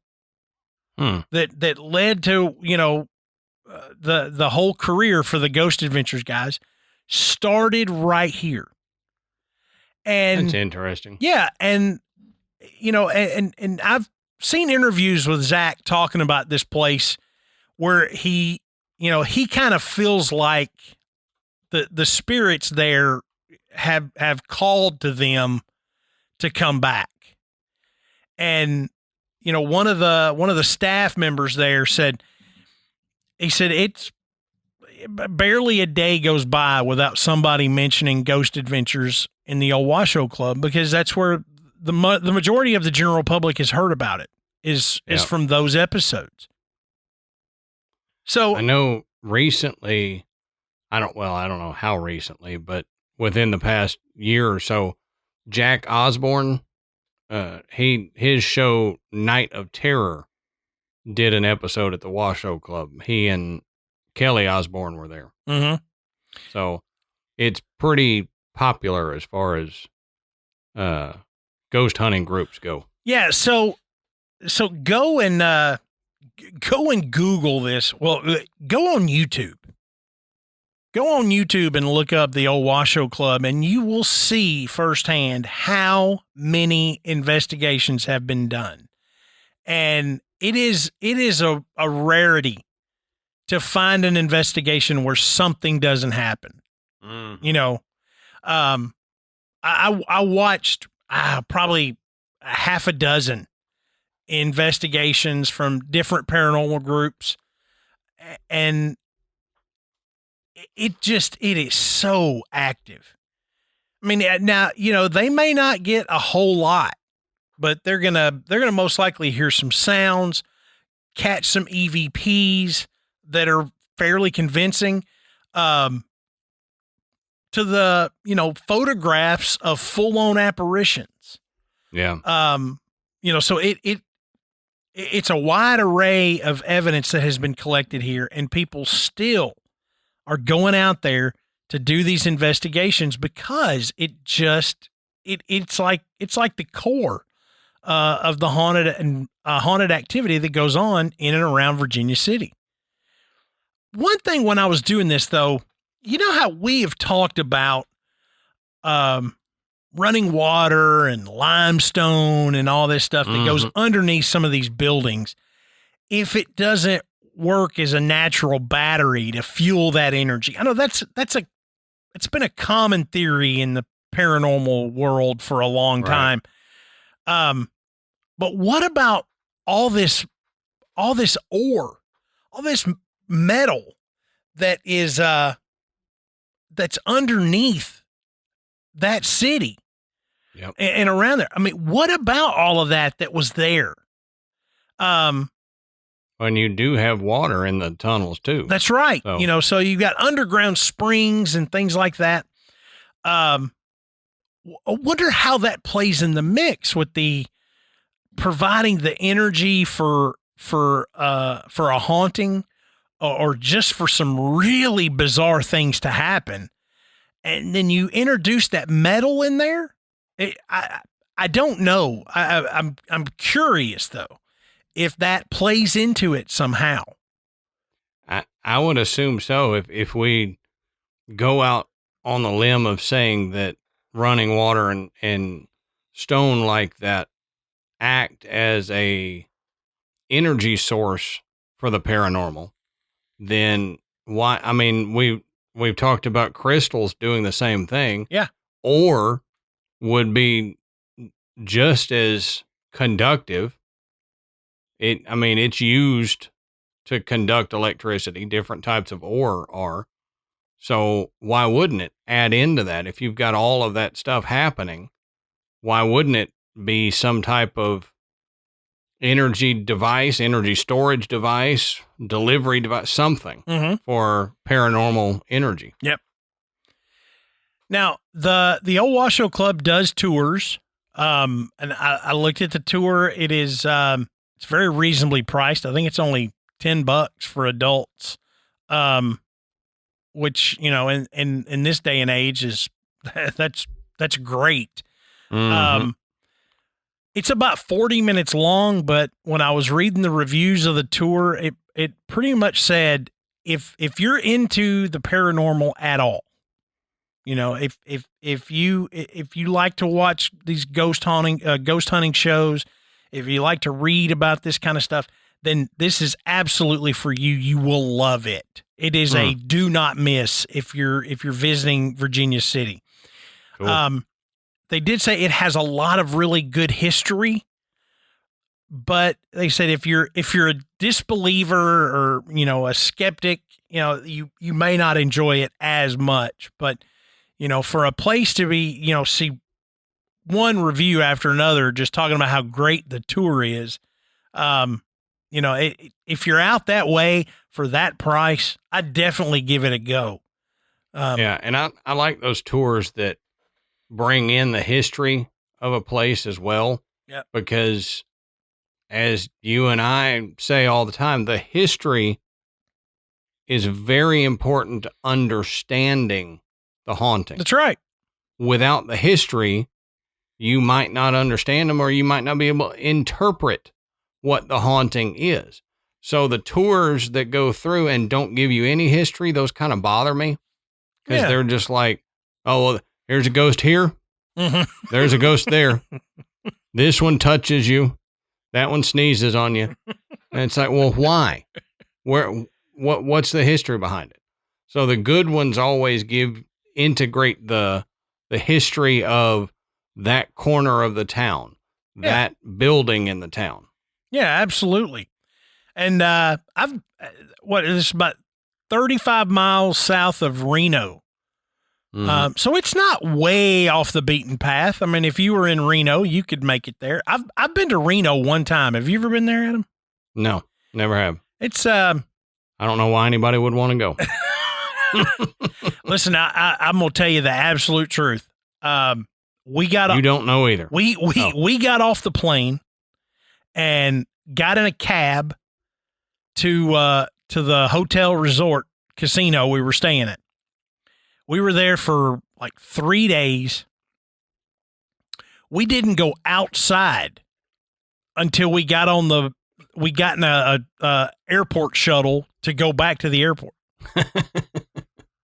that led to, the whole career for the Ghost Adventures guys, started right here. And that's interesting. Yeah. And, and I've seen interviews with Zach talking about this place where he kind of feels like the spirits there have called to them to come back. And, one of the staff members there said it's barely a day goes by without somebody mentioning Ghost Adventures in the old Washoe Club, because that's where the majority of the general public has heard about it is from those episodes. So I know recently, I don't know how recently, but within the past year or so, Jack Osborne, his show Night of Terror did an episode at the Washoe Club. He and Kelly Osborne were there. Mm-hmm. So it's pretty popular as far as ghost hunting groups go. Yeah, so go and Google this. Well, go on YouTube. Go on YouTube and look up the old Washoe Club, and you will see firsthand how many investigations have been done. And it is a rarity to find an investigation where something doesn't happen. I watched probably a half a dozen investigations from different paranormal groups, and it is so active. I mean, now, they may not get a whole lot, but they're gonna most likely hear some sounds, catch some EVPs that are fairly convincing, to the photographs of full-on apparitions. Yeah. So it's a wide array of evidence that has been collected here, and people still are going out there to do these investigations because it's like the core of the haunted activity that goes on in and around Virginia City. One thing when I was doing this, though, you know how we have talked about running water and limestone and all this stuff that goes underneath some of these buildings. If it doesn't work as a natural battery to fuel that energy, I know it's been a common theory in the paranormal world for a long time. But what about all this ore, all this metal that is that's underneath that city? Yep. And around there? I mean, what about all of that was there? And you do have water in the tunnels too. That's right. So. So you've got underground springs and things like that. I wonder how that plays in the mix with the providing the energy for a haunting, or just for some really bizarre things to happen. And then you introduce that metal in there. I don't know. I'm curious though, if that plays into it somehow. I would assume so. If we go out on the limb of saying that running water and stone like that act as a energy source for the paranormal, then why? I mean, we've talked about crystals doing the same thing. Yeah. Or would be just as conductive. It's used to conduct electricity. Different types of ore are. So why wouldn't it add into that? If you've got all of that stuff happening, why wouldn't it be some type of energy device, energy storage device, delivery device, something for paranormal energy? Yep. Now, the Old Washoe Club does tours, and I looked at the tour. It is it's very reasonably priced. I think it's only $10 for adults, which in this day and age is that's great. It's about 40 minutes long, but when I was reading the reviews of the tour, it pretty much said if you're into the paranormal at all, if you like to watch these ghost hunting shows, if you like to read about this kind of stuff, then this is absolutely for you. You will love it. It is a do not miss if you're visiting Virginia City. Cool. They did say it has a lot of really good history, but they said if you're a disbeliever or a skeptic, you may not enjoy it as much. But for a place to be see one review after another just talking about how great the tour is, if you're out that way for that price, I'd definitely give it a go. Yeah, and I like those tours that bring in the history of a place as well. Yeah. Because as you and I say all the time, the history is very important to understanding the haunting. That's right. Without the history, you might not understand them, or you might not be able to interpret what the haunting is. So the tours that go through and don't give you any history, those kind of bother me, because they're just like, oh, well, here's a ghost here. There's a ghost there. This one touches you. That one sneezes on you. And it's like, well, why? What's the history behind it? So the good ones always integrate the history of that corner of the town, that building in the town. Yeah, absolutely. And it's about 35 miles south of Reno. So it's not way off the beaten path. I mean, if you were in Reno, you could make it there. I've been to Reno one time. Have you ever been there, Adam? No, never have. It's I don't know why anybody would want to go. Listen, I'm gonna tell you the absolute truth. We got you don't know either. We got off the plane and got in a cab to the hotel resort casino we were staying at. We were there for like 3 days. We didn't go outside until we got in a airport shuttle to go back to the airport.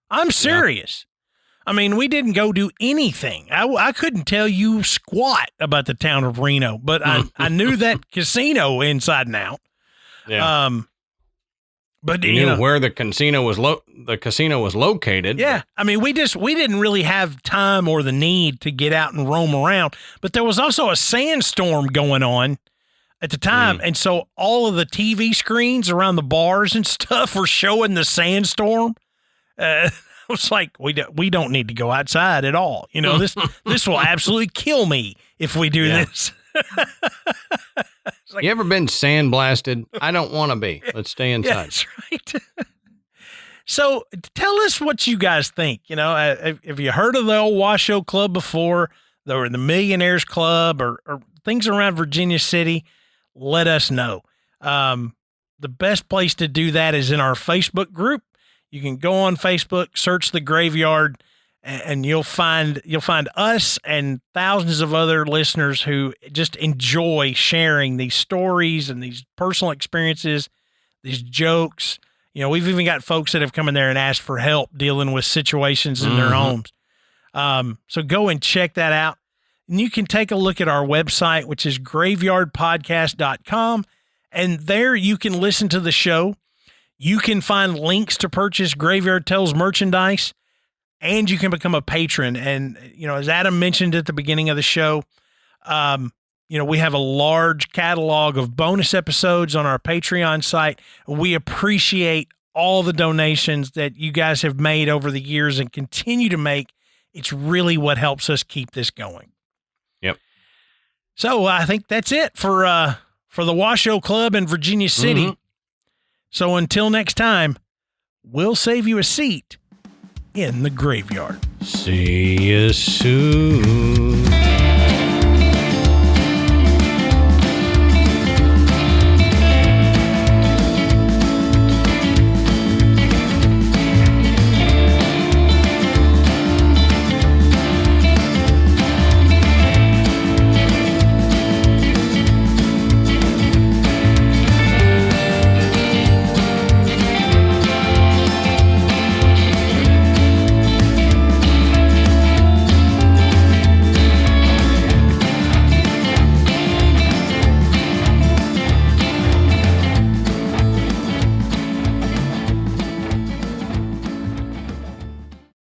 I'm serious. Yeah. I mean, we didn't go do anything. I couldn't tell you squat about the town of Reno, but I knew that casino inside and out. Yeah. But you knew where the casino was located. Yeah. I mean, we didn't really have time or the need to get out and roam around, but there was also a sandstorm going on at the time. And so all of the TV screens around the bars and stuff were showing the sandstorm. It was like, we don't need to go outside at all. You know, this will absolutely kill me if we do this. Like, you ever been sandblasted? I don't want to be. Let's stay inside. Yeah, that's right. So tell us what you guys think. You know, have you heard of the old Washoe Club before, or the Millionaires Club, or things around Virginia City? Let us know. The best place to do that is in our Facebook group. You can go on Facebook, search The Graveyard, and you'll find us and thousands of other listeners who just enjoy sharing these stories and these personal experiences, these jokes. You know, we've even got folks that have come in there and asked for help dealing with situations in their homes. So go and check that out. And you can take a look at our website, which is graveyardpodcast.com. And there you can listen to the show. You can find links to purchase Graveyard Tales merchandise, and you can become a patron. And, you know, as Adam mentioned at the beginning of the show, you know, we have a large catalog of bonus episodes on our Patreon site. We appreciate all the donations that you guys have made over the years and continue to make. It's really what helps us keep this going. Yep. So I think that's it for the Washoe Club in Virginia City. So until next time, we'll save you a seat in the graveyard. See you soon.